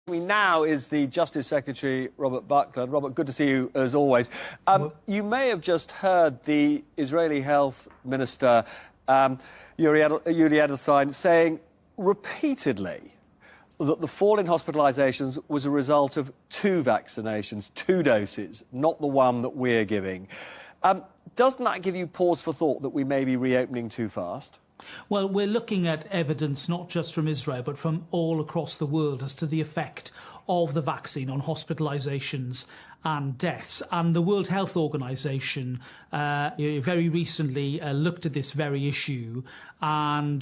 Now is the Justice Secretary Robert Buckland. Robert, good to see you as always. You may have just heard the Israeli Health Minister Yuri Edelstein saying repeatedly that the fall in hospitalisations was a result of two vaccinations, two doses, not the one that we're giving. Doesn't that give you pause for thought that we may be reopening too fast? Well, we're looking at evidence not just from Israel, but from all across the world as to the effect of the vaccine on hospitalisations and deaths. And the World Health Organization very recently looked at this very issue and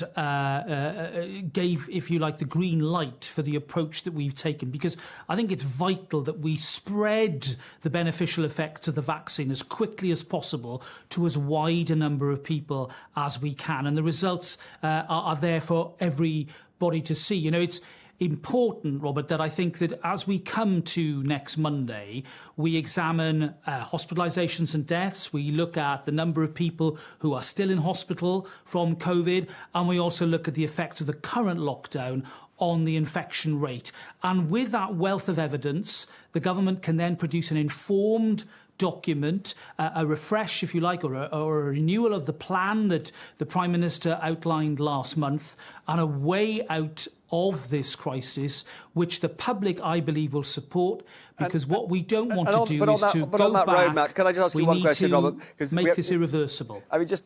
gave, if you like, the green light for the approach that we've taken, because I think it's vital that we spread the beneficial effects of the vaccine as quickly as possible to as wide a number of people as we can. And the results are there for everybody to see. You know, it's important, Robert, that I think that as we come to next Monday, we examine hospitalisations and deaths. We look at the number of people who are still in hospital from COVID, and we also look at the effects of the current lockdown on the infection rate. And with that wealth of evidence, the government can then produce an informed document, a refresh, if you like, or a renewal of the plan that the Prime Minister outlined last month, and a way out of this crisis, which the public, I believe, will support, because what we don't want to do is to go back. Roadmap, can I just ask you one question, Robert? Make this irreversible. I mean, just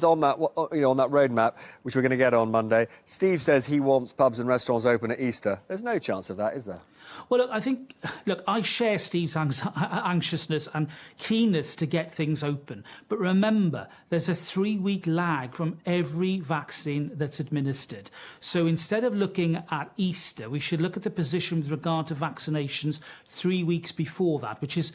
on that, on that roadmap, which we're going to get on Monday, Steve says he wants pubs and restaurants open at Easter. There's no chance of that, is there? Well, look, I share Steve's anxiousness and keenness to get things open. But remember, there's a 3-week lag from every vaccine that's administered. So instead of looking at Easter, we should look at the position with regard to vaccinations 3 weeks before that, which is,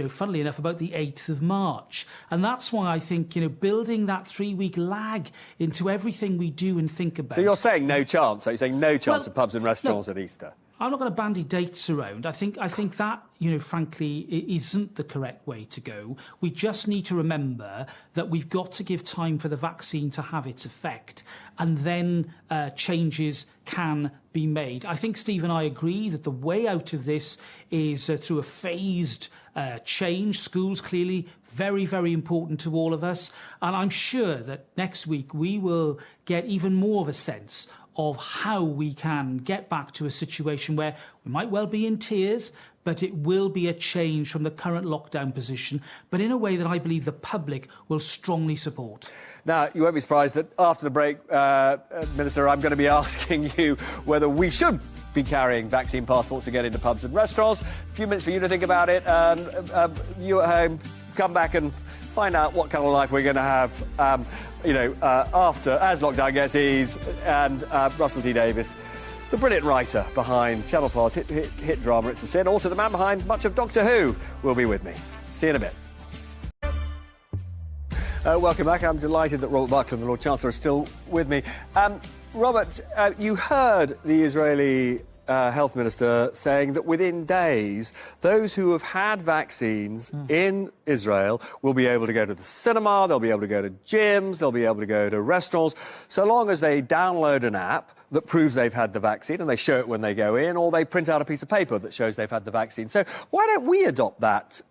funnily enough, about the 8th of March. And that's why I think, building that 3-week lag into everything we do and think about. So you're saying no chance? Are you saying no chance of pubs and restaurants at Easter? I'm not going to bandy dates around. I think that, frankly, isn't the correct way to go. We just need to remember that we've got to give time for the vaccine to have its effect, and then changes can be made. I think Steve and I agree that the way out of this is through a phased change. Schools clearly very, very important to all of us. And I'm sure that next week we will get even more of a sense of how we can get back to a situation where we might well be in tears, but it will be a change from the current lockdown position, but in a way that I believe the public will strongly support. Now, you won't be surprised that after the break, Minister, I'm going to be asking you whether we should be carrying vaccine passports to get into pubs and restaurants. A few minutes for you to think about it, and you at home, come back and find out what kind of life we're going to have, after, as lockdown gets eased. And Russell T Davies, the brilliant writer behind Channel 4's hit drama It's a Sin, also the man behind much of Doctor Who, will be with me. See you in a bit. Welcome back. I'm delighted that Robert Buckland, the Lord Chancellor, is still with me. Robert, you heard the Israeli Health Minister saying that within days, those who have had vaccines in Israel will be able to go to the cinema, they'll be able to go to gyms, they'll be able to go to restaurants, so long as they download an app that proves they've had the vaccine and they show it when they go in, or they print out a piece of paper that shows they've had the vaccine. So why don't we adopt that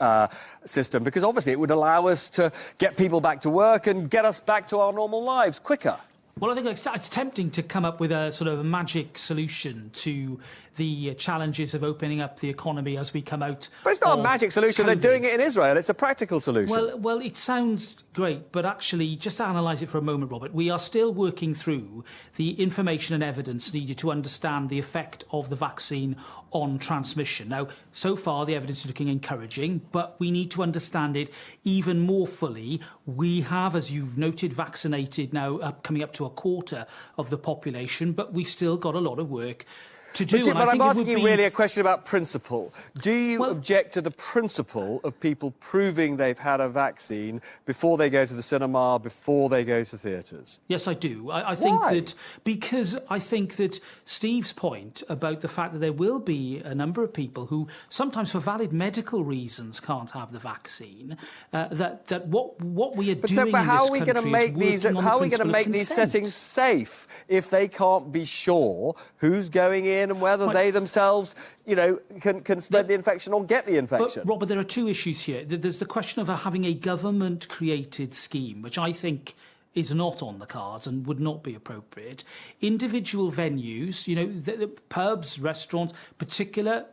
system? Because obviously it would allow us to get people back to work and get us back to our normal lives quicker. Well, I think it's tempting to come up with a sort of a magic solution to the challenges of opening up the economy as we come out. But it's not a magic solution. COVID. They're doing it in Israel. It's a practical solution. Well, it sounds great, but actually, just to analyse it for a moment, Robert, we are still working through the information and evidence needed to understand the effect of the vaccine on transmission. Now, so far, the evidence is looking encouraging, but we need to understand it even more fully. We have, as you've noted, vaccinated now coming up to a quarter of the population, but we've still got a lot of work to do. But I'm asking you really a question about principle. Do you object to the principle of people proving they've had a vaccine before they go to the cinema, before they go to theatres? Yes, I do. I think that because I think that Steve's point about the fact that there will be a number of people who sometimes for valid medical reasons can't have the vaccine, that what we are doing but how in are this country is how are we going to make these settings safe if they can't be sure who's going in in and whether they themselves, you know, can spread the infection or get the infection. But, Robert, there are two issues here. There's the question of having a government-created scheme, which I think is not on the cards and would not be appropriate. Individual venues, you know, the pubs, restaurants, particular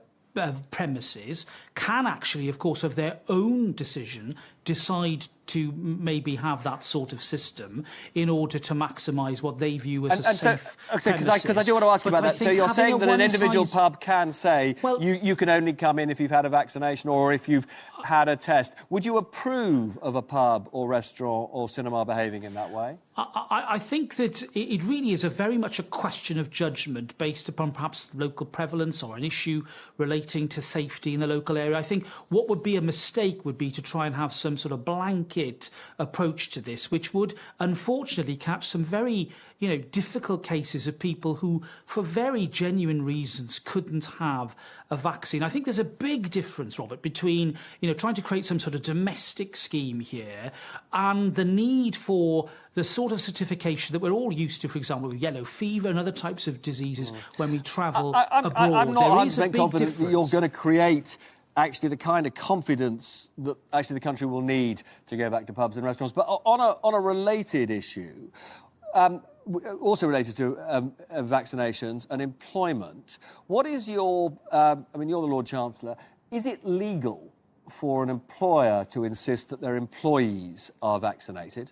premises can actually, of course, of their own decision, decide to maybe have that sort of system in order to maximise what they view as a safe premises. Because I do want to ask you about that. So you're saying that an individual pub can say, well, you can only come in if you've had a vaccination or if you've had a test. Would you approve of a pub or restaurant or cinema behaving in that way? I think that it really is very much a question of judgment based upon perhaps local prevalence or an issue relating to safety in the local area. I think what would be a mistake would be to try and have some sort of blanket approach to this, which would unfortunately catch some very, you know, difficult cases of people who, for very genuine reasons, couldn't have a vaccine. I think there's a big difference, Robert, between, you know, trying to create some sort of domestic scheme here and the need for the sort of certification that we're all used to, for example, with yellow fever and other types of diseases when we travel abroad. I'm not 100% confident that you're going to create actually the kind of confidence that actually the country will need to go back to pubs and restaurants. But on a related issue, also related to vaccinations and employment, what is your... I mean, you're the Lord Chancellor. Is it legal for an employer to insist that their employees are vaccinated?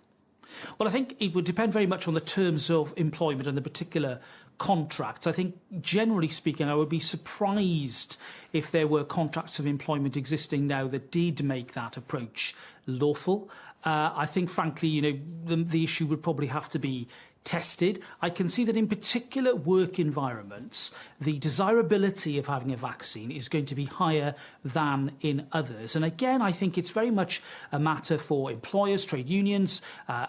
Well, I think it would depend very much on the terms of employment and the particular contracts. I think, generally speaking, I would be surprised if there were contracts of employment existing now that did make that approach lawful. I think, frankly, you know, the issue would probably have to be tested. I can see that in particular work environments, the desirability of having a vaccine is going to be higher than in others. And again, I think it's very much a matter for employers, trade unions,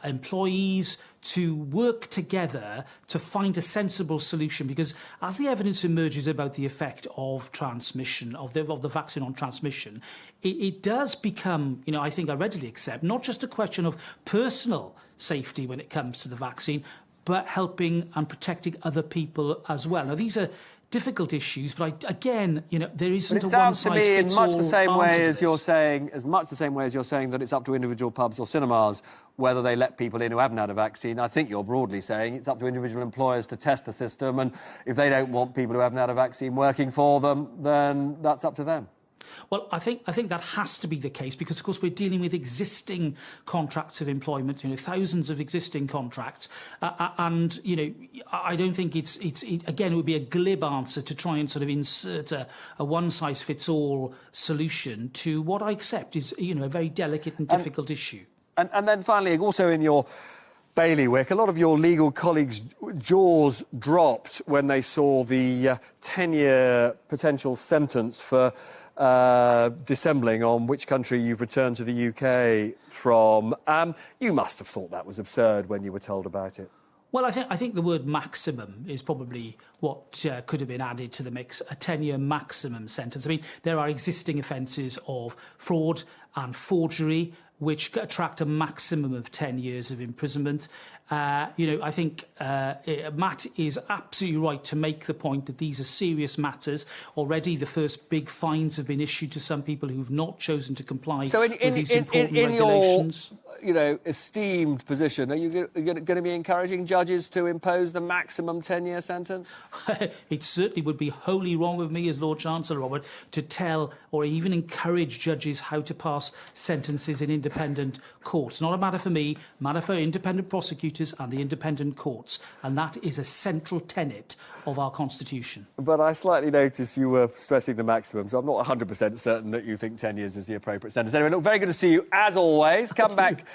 employees to work together to find a sensible solution, because as the evidence emerges about the effect of transmission, of the vaccine on transmission, it does become, you know, I think I readily accept, not just a question of personal safety when it comes to the vaccine, but helping and protecting other people as well. Now, these are difficult issues, but again, you know, there isn't a one-size-fits-all answer to this. It sounds to me in much the same way as you're saying, that it's up to individual pubs or cinemas whether they let people in who haven't had a vaccine. I think you're broadly saying it's up to individual employers to test the system, and if they don't want people who haven't had a vaccine working for them, then that's up to them. Well, I think that has to be the case because, of course, we're dealing with existing contracts of employment, you know, thousands of existing contracts, and you know, I don't think it's again, it would be a glib answer to try and sort of insert a one-size-fits-all solution to what I accept is, you know, a very delicate and difficult issue. And then finally, also in your bailiwick, a lot of your legal colleagues' jaws dropped when they saw the 10-year potential sentence for dissembling on which country you've returned to the UK from. You must have thought that was absurd when you were told about it. Well, I think the word maximum is probably what could have been added to the mix, a 10-year maximum sentence. I mean, there are existing offences of fraud and forgery which attract a maximum of 10 years of imprisonment. You know, I think Matt is absolutely right to make the point that these are serious matters. Already the first big fines have been issued to some people who've not chosen to comply with these important regulations. You know, esteemed position, are you going to be encouraging judges to impose the maximum 10-year sentence? It certainly would be wholly wrong of me as Lord Chancellor, Robert, to tell or even encourage judges how to pass sentences in independent courts. Not a matter for me, a matter for independent prosecutors and the independent courts. And that is a central tenet of our Constitution. But I slightly noticed you were stressing the maximum, so I'm not 100% certain that you think 10 years is the appropriate sentence. Anyway, look, very good to see you, as always. Come back soon.